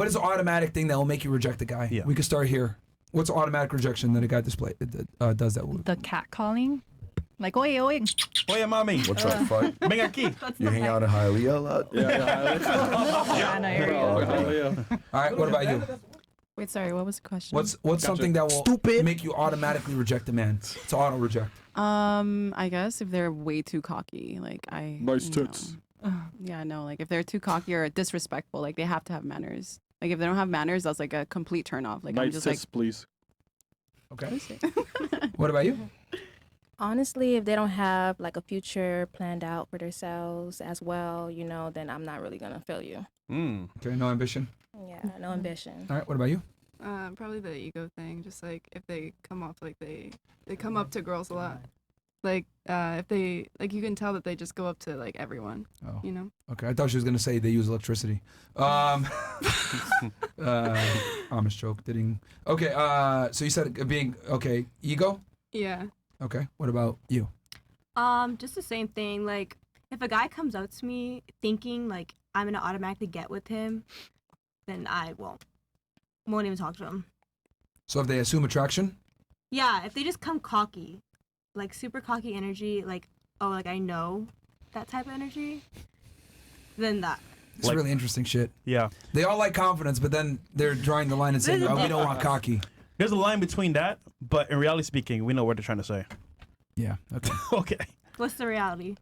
What is the automatic thing that will make you reject a guy? Yeah. We can start here. What's the automatic rejection that a guy does that? The catcalling. Like, oye, oye. Oye, mami. What's up, fuck? Ven aquí. You hang out in Hialeah a lot? Yeah, I know you're All right, what about you? Wait, sorry, what was the question? What's something that will make you automatically reject a man? To auto reject. I guess if they're way too cocky, like Nice tits. Yeah, no, like if they're too cocky or disrespectful, like they have to have manners. Like if they don't have manners, that's like a complete turn off. Like I'm Nice just tits, like, please. Okay. What about you? Honestly, if they don't have like a future planned out for themselves as well, you know, then I'm not really gonna feel you. Okay, no ambition. Yeah, no ambition. All right, what about you? Probably the ego thing. Just like if they come off like they come up to girls a lot. Like if they like, you can tell that they just go up to like everyone. Oh. You know. Okay, I thought she was gonna say they use electricity. Amish joke. Okay, so you said being ego. Yeah. Okay, what about you? Just the same thing. Like, if a guy comes out to me thinking like I'm gonna automatically get with him, then I won't even talk to him. So if they assume attraction? Yeah, if they just come cocky, like super cocky energy, like, oh, like I know that type of energy, then that. It's really interesting shit. Yeah. They all like confidence, but then they're drawing the line and saying, oh, we don't want cocky. There's a line between that, but in reality speaking, we know what they're trying to say. Yeah, okay. Okay. What's the reality?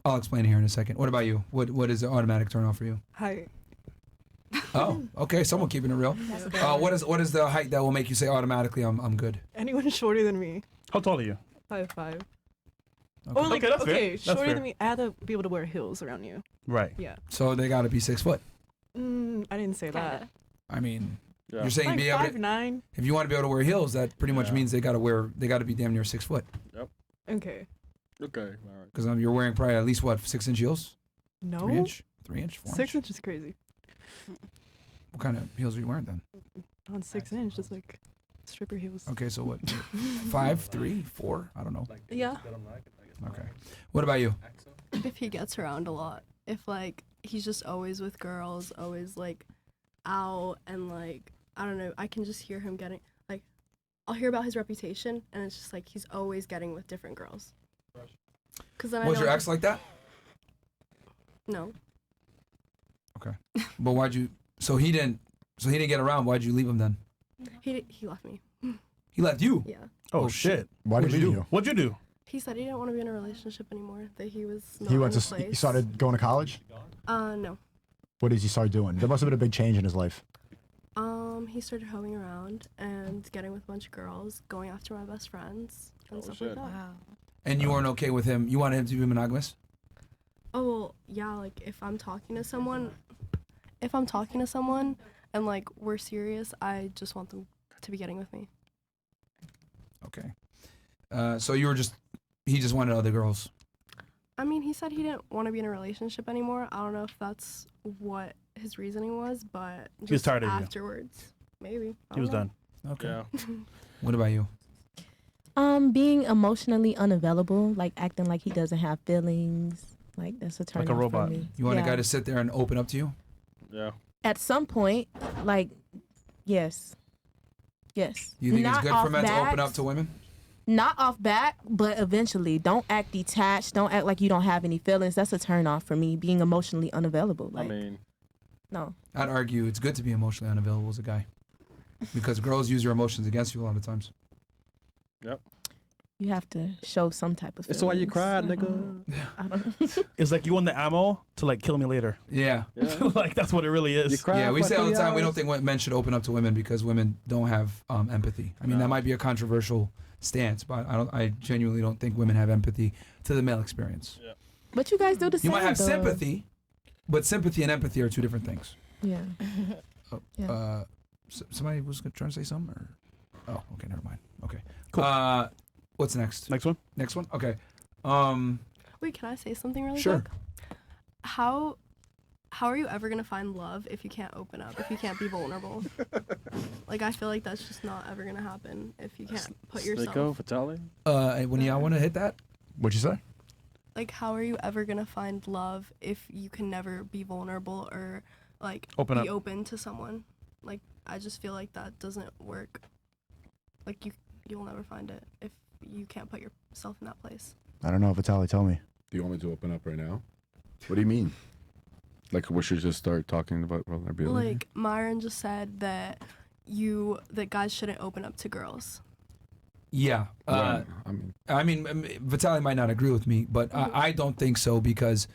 I'll explain it here in a second. What about you? What is the automatic turn off for you? Height. Oh, okay. Someone keeping it real. What is the height that will make you say automatically I'm good? Anyone shorter than me. How tall are you? 5'5". Okay. Or like, Okay, that's fair. okay, That's shorter fair. than me. I had to be able to wear heels around you. Right. Yeah. So they got to be 6 foot. I didn't say that. I mean, Yeah. you're saying Like be able to, 5'9". if you want to be able to wear heels, that pretty much Yeah. means they got to be damn near 6 foot. Okay. Okay, all right. Because you're wearing probably at least what, 6 inch heels? No. 3 inch, 4 6 inch. inch is crazy. What kind of heels are you wearing then? On 6 inch, just like stripper heels. Okay, so what? 5, 3, 4? I don't know. Yeah. Okay. What about you? If he gets around a lot, if like he's just always with girls, always like out, and like I don't know, I can just hear him getting like, I'll hear about his reputation, and it's just like he's always getting with different girls. Cause then Was I your know ex like that? No. Okay. But why'd you? So he didn't get around. Why'd you leave him then? He left me. He left you. Yeah. Oh, shit. Why did What'd you you do? do? What'd you do? He said he didn't want to be in a relationship anymore. That he was not He in went the to. place. He started going to college. No. What did he start doing? There must have been a big change in his life. He started hoeing around and getting with a bunch of girls, going after my best friends and stuff like shit. that. Wow. And you weren't okay with him. You wanted him to be monogamous. Oh well, yeah. Like if I'm talking to someone, and like we're serious, I just want them to be getting with me. Okay. So he just wanted other girls. I mean, he said he didn't want to be in a relationship anymore. I don't know if that's what his reasoning was, but He was just tired of you. afterwards, maybe. I He was don't know. done. Okay. Yeah. What about you? Being emotionally unavailable, like acting like he doesn't have feelings, like that's a turn Like a off robot. for me. You want a Yeah. guy to sit there and open up to you? Yeah. At some point, like, yes. You think it's Not good for off men to open bat. up to women? Not off bat, but eventually. Don't act detached. Don't act like you don't have any feelings. That's a turn off for me. Being emotionally unavailable. Like, I mean, no. I'd argue it's good to be emotionally unavailable as a guy, because girls use your emotions against you a lot of times. yep. You have to show some type of feelings. It's why you cried, nigga. I don't know. It's like you want the ammo to like kill me later. Yeah. Like that's what it really You is. cried Yeah, we for say all the 3 time we don't hours? think men should open up to women because women don't have empathy. I mean, that might be a controversial stance, but I genuinely don't think women have empathy to the male experience. Yeah. But you guys do the You same. might have though. sympathy, but sympathy and empathy are two different things. Yeah. Yeah. Somebody was trying to say something? Or? Oh, okay, never mind. Okay. Cool. What's next? Next one. Next one? Okay. Wait, can I say something really Sure. quick? How are you ever gonna find love if you can't open up, if you can't be vulnerable? Like I feel like that's just not ever gonna happen if you can't put yourself. Sicko, Fatale? When y'all want to hit that? What'd you say? Like how are you ever gonna find love if you can never be vulnerable or like Open be up. open to someone. Like I just feel like that doesn't work. Like you'll never find it if you can't put yourself in that place. I don't know, Vitaly, tell me. Do you want me to open up right now? What do you mean? Like we should just start talking about vulnerability? Like Myron just said that guys shouldn't open up to girls. Yeah. Well, I mean, Vitaly might not agree with me, but I don't think so because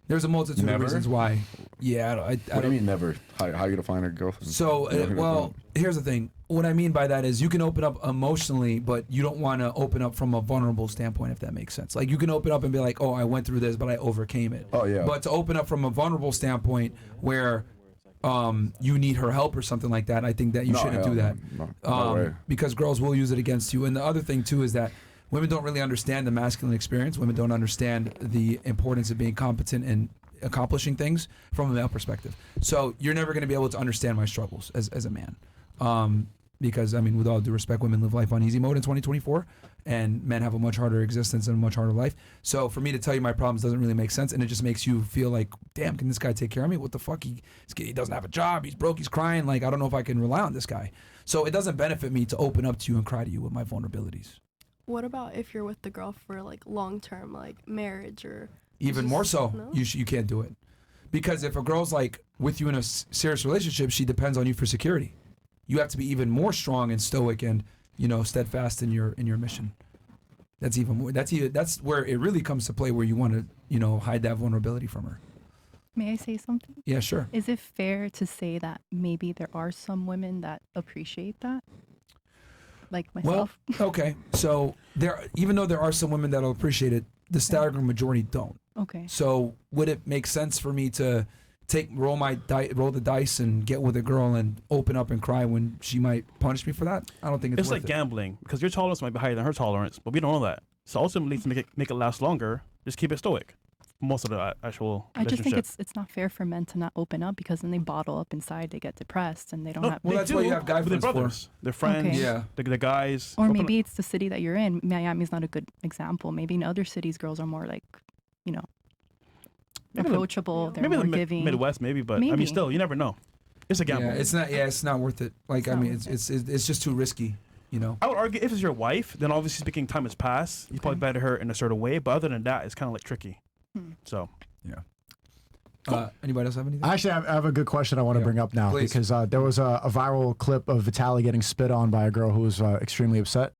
there's a multitude Never? of reasons why. Yeah. I what do don't you mean never? How you gonna find a girlfriend? So, You know, well, here's the thing. What I mean by that is you can open up emotionally, but you don't want to open up from a vulnerable standpoint, if that makes sense. Like, you can open up and be like, oh, I went through this, but I overcame it. Oh, yeah. But to open up from a vulnerable standpoint where you need her help or something like that, I think that you No, shouldn't hell do that. no way. Because girls will use it against you. And the other thing, too, is that women don't really understand the masculine experience. Women don't understand the importance of being competent and accomplishing things from a male perspective. So you're never going to be able to understand my struggles as a man. Because, I mean, with all due respect, women live life on easy mode in 2024, and men have a much harder existence and a much harder life. So for me to tell you my problems doesn't really make sense, and it just makes you feel like, damn, can this guy take care of me? What the fuck? He doesn't have a job. He's broke. He's crying. Like, I don't know if I can rely on this guy. So it doesn't benefit me to open up to you and cry to you with my vulnerabilities. What about if you're with the girl for like long term, like marriage or Even just- more so, no? you can't do it. Because if a girl's like with you in a serious relationship, she depends on you for security. You have to be even more strong and stoic and, you know, steadfast in your mission. That's even more. That's where it really comes to play, where you want to, you know, hide that vulnerability from her. May I say something? Yeah, sure. Is it fair to say that maybe there are some women that appreciate that? Like myself? Well, okay. So even though there are some women that'll appreciate it, the staggering majority don't. Okay. So would it make sense for me to roll the dice and get with a girl and open up and cry when she might punish me for that? I don't think it's It's worth like it. gambling because your tolerance might be higher than her tolerance, but we don't know that. So ultimately, to make it last longer, just keep it stoic. Most of the actual I just relationship. think it's not fair for men to not open up because then they bottle up inside, they get depressed, and they don't No, have. Well, they that's why do, you have guy with their friends for. brothers, their friends, Okay. Yeah. the guys. Or Open maybe it's the city that you're in. Miami's not a good example. Maybe in other cities, girls are more like, you know, Maybe the- approachable. They're maybe more the giving. Midwest, maybe, but I mean, Maybe. still, you never know. It's a gamble. Yeah, it's not worth it. Like, It's I not mean, worth it's just too risky, you know. I would argue if it's your wife, then obviously speaking, time has passed. You probably better her in a certain way, but other than that, it's kind of like tricky. So Yeah. Anybody else have anything? Actually, I have a good question I want to Yeah. bring up now Please. because there was a viral clip of Vitaly getting spit on by a girl who was extremely upset.